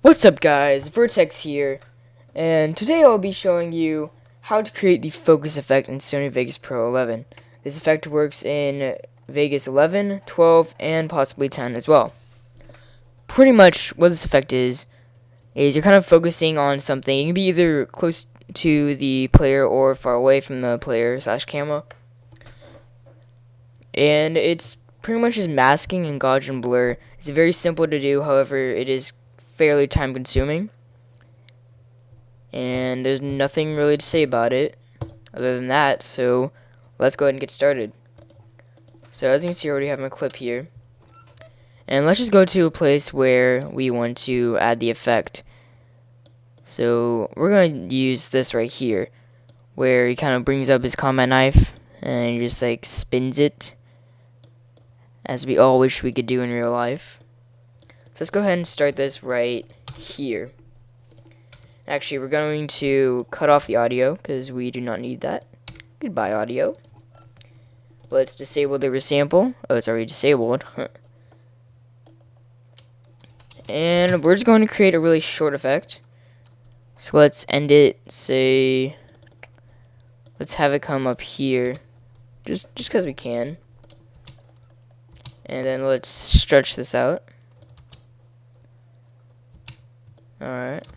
What's up guys, Vertex here, and today I'll be showing you how to create the focus effect in Sony Vegas Pro 11. This effect works in Vegas 11, 12, and possibly 10 as well. Pretty much what this effect is you're kind of focusing on something. You can be either close to the player or far away from the player / camera. And it's pretty much just masking and Gaussian Blur. It's very simple to do, however it is fairly time consuming, and there's nothing really to say about it other than that, so let's go ahead and get started. So as you can see, I already have my clip here, and let's just go to a place where we want to add the effect. So we're going to use this right here, where he kind of brings up his combat knife and he just like spins it, as we all wish we could do in real life. So let's go ahead and start this right here. Actually, we're going to cut off the audio because we do not need that. Goodbye, audio. Let's disable the resample. Oh, it's already disabled. And we're just going to create a really short effect. So let's end it, say, let's have it come up here. Just because we can. And then let's stretch this out. Alright.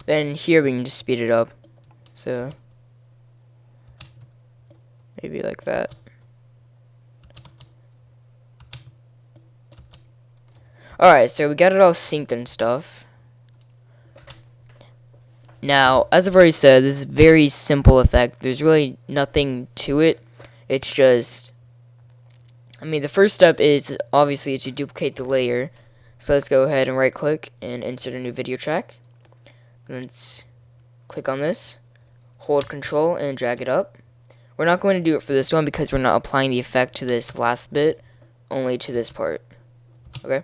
Then here we can just speed it up. So maybe like that. Alright, so we got it all synced and stuff. Now, as I've already said, this is a very simple effect. There's really nothing to it. It's just, the first step is obviously to duplicate the layer. So let's go ahead and right click and insert a new video track. Let's click on this, hold control and drag it up. We're not going to do it for this one because we're not applying the effect to this last bit, only to this part. Okay?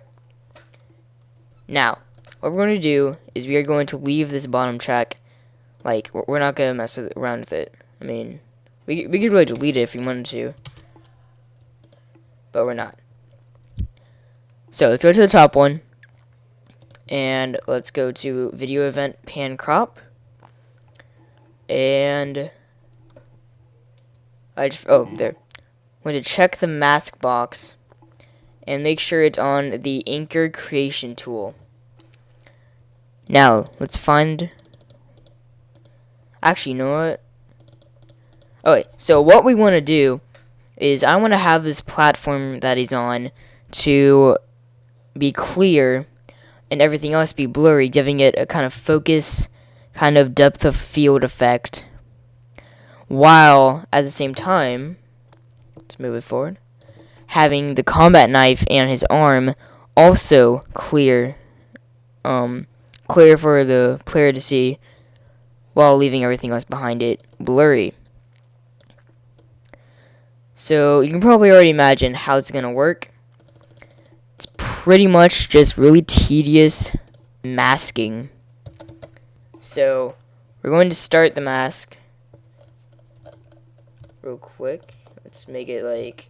Now, what we're going to do is we are going to leave this bottom track. Like, we're not going to mess around with it. We could really delete it if we wanted to, but we're not. So let's go to the top one, and let's go to video event pan crop, and there. I'm going to check the mask box and make sure it's on the anchor creation tool. Now, let's find... Actually, you know what? Okay, so what we want to do is I want to have this platform that he's on to be clear and everything else be blurry, giving it a kind of focus, kind of depth of field effect, while at the same time, let's move it forward, having the combat knife and his arm also clear for the player to see, while leaving everything else behind it blurry. So you can probably already imagine how it's going to work. It's pretty much just really tedious masking. So we're going to start the mask real quick. Let's make it like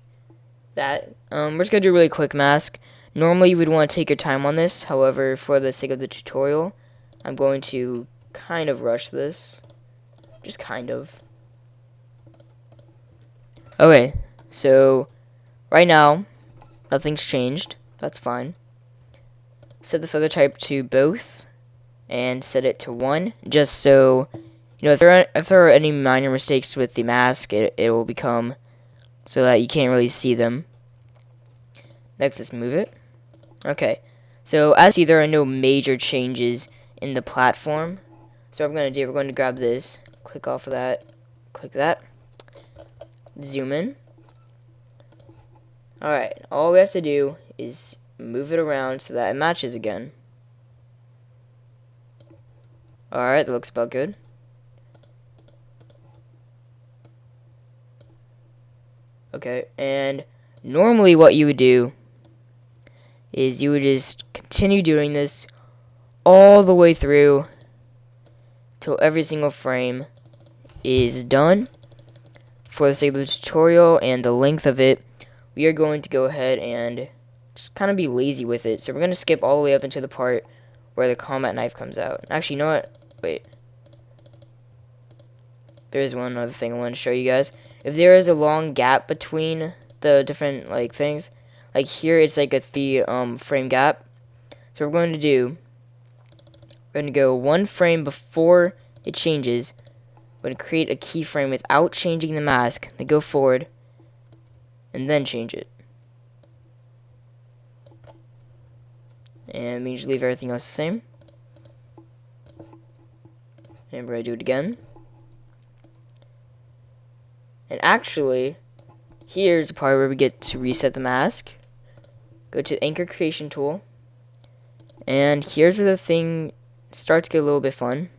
that. We're just going to do a really quick mask. Normally you would want to take your time on this. However, for the sake of the tutorial, I'm going to kind of rush this. Just kind of. Okay, so right now, nothing's changed. That's fine. Set the feather type to both, and set it to 1, just so, if there are any minor mistakes with the mask, it will become so that you can't really see them. Next, let's move it. Okay, so as you see, there are no major changes in the platform. So what we're going to do, we're going to grab this, click off of that, click that, zoom in. Alright, all we have to do is move it around so that it matches again. Alright, that looks about good. Okay, and normally what you would do is you would just continue doing this all the way through till every single frame is done, for the sake of the tutorial and the length of it, we are going to go ahead and just kind of be lazy with it. So we're going to skip all the way up into the part where the combat knife comes out. Actually, you know what? Wait. There's one other thing I want to show you guys. If there is a long gap between the different like things, like here it's like a 3 frame gap. So what we're going to do, we're going to go 1 frame before it changes. We're going to create a keyframe without changing the mask, then go forward, and then change it. And we just leave everything else the same. And we're going to do it again. And actually, here's the part where we get to reset the mask. Go to the Anchor Creation tool. And here's where the thing starts to get a little bit fun.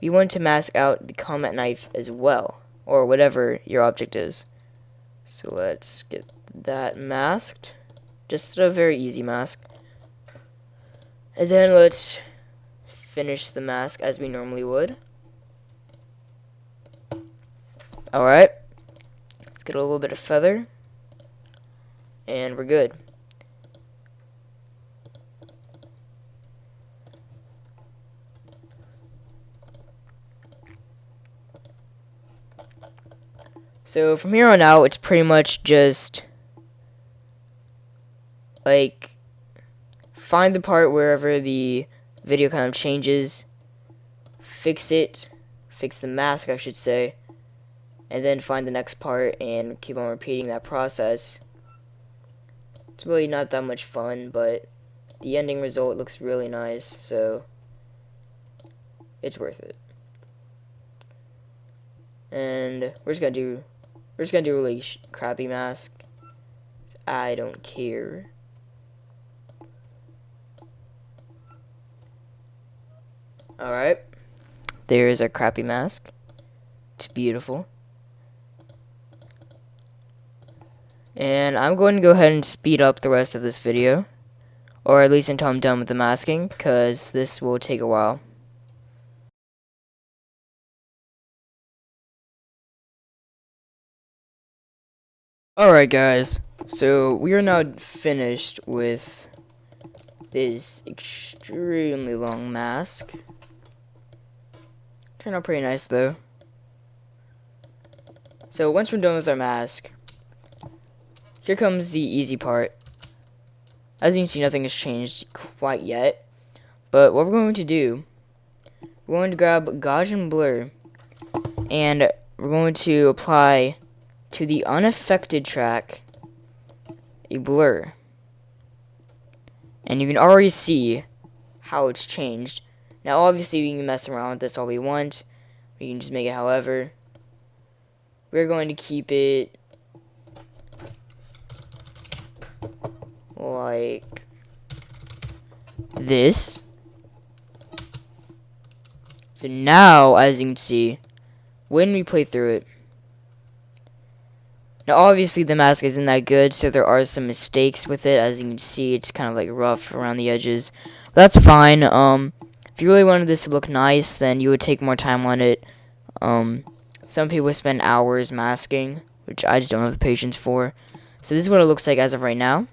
We want to mask out the combat knife as well, or whatever your object is. So let's get that masked. Just a very easy mask. And then let's finish the mask as we normally would. Alright. Let's get a little bit of feather. And we're good. So from here on out, it's pretty much just like find the part wherever the video kind of changes, fix it, fix the mask I should say, and then find the next part and keep on repeating that process. It's really not that much fun, but the ending result looks really nice, so it's worth it. And we're just gonna do a really crappy mask. I don't care. Alright. There's our crappy mask. It's beautiful. And I'm going to go ahead and speed up the rest of this video. Or at least until I'm done with the masking, because this will take a while. Alright guys, so we are now finished with this extremely long mask. Turned out pretty nice though. So once we're done with our mask, here comes the easy part. As you can see, nothing has changed quite yet. But what we're going to do, we're going to grab Gaussian Blur, and we're going to apply to the unaffected track a blur. And you can already see how it's changed. Now obviously we can mess around with this all we want. We can just make it however. We're going to keep it like this. So now, as you can see, when we play through it, now obviously the mask isn't that good, so there are some mistakes with it. As you can see, it's kind of like rough around the edges. But that's fine. If you really wanted this to look nice, then you would take more time on it. Some people spend hours masking, which I just don't have the patience for. So this is what it looks like as of right now.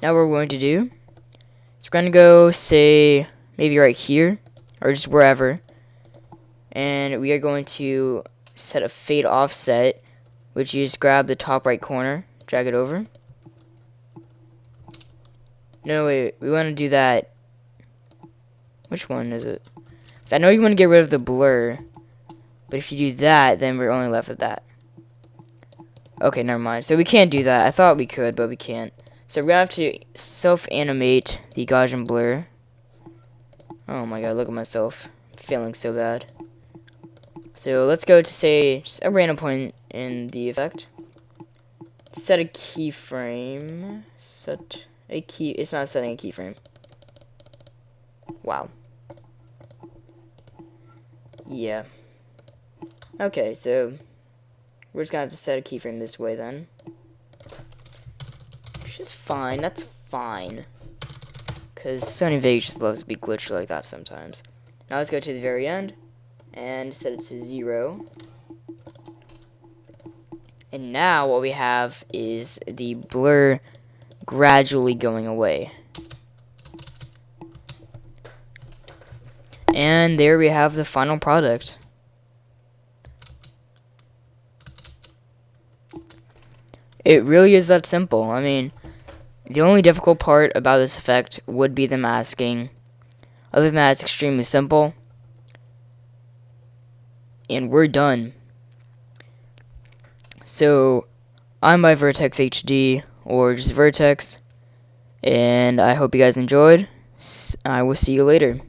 Now what we're going to do is we're going to go, say, maybe right here, or just wherever. And we are going to set a fade offset, which you just grab the top right corner, drag it over. No, wait, we want to do that. Which one is it? So I know you want to get rid of the blur, but if you do that, then we're only left with that. Okay, never mind. So we can't do that. I thought we could, but we can't. So we're going to have to self-animate the Gaussian blur. Oh my god, look at myself. I'm failing so bad. So let's go to, say, just a random point in the effect. Set a keyframe. Set a key. It's not setting a keyframe. Wow. Yeah. Okay, so we're just gonna have to set a keyframe this way then. Which is fine. That's fine. Because Sony Vegas just loves to be glitchy like that sometimes. Now let's go to the very end. and set it to 0. And now what we have is the blur gradually going away. And there we have the final product. It really is that simple. I mean, the only difficult part about this effect would be the masking. Other than that, it's extremely simple. And we're done. So, I'm by Vertex HD, or just Vertex. And I hope you guys enjoyed. I will see you later.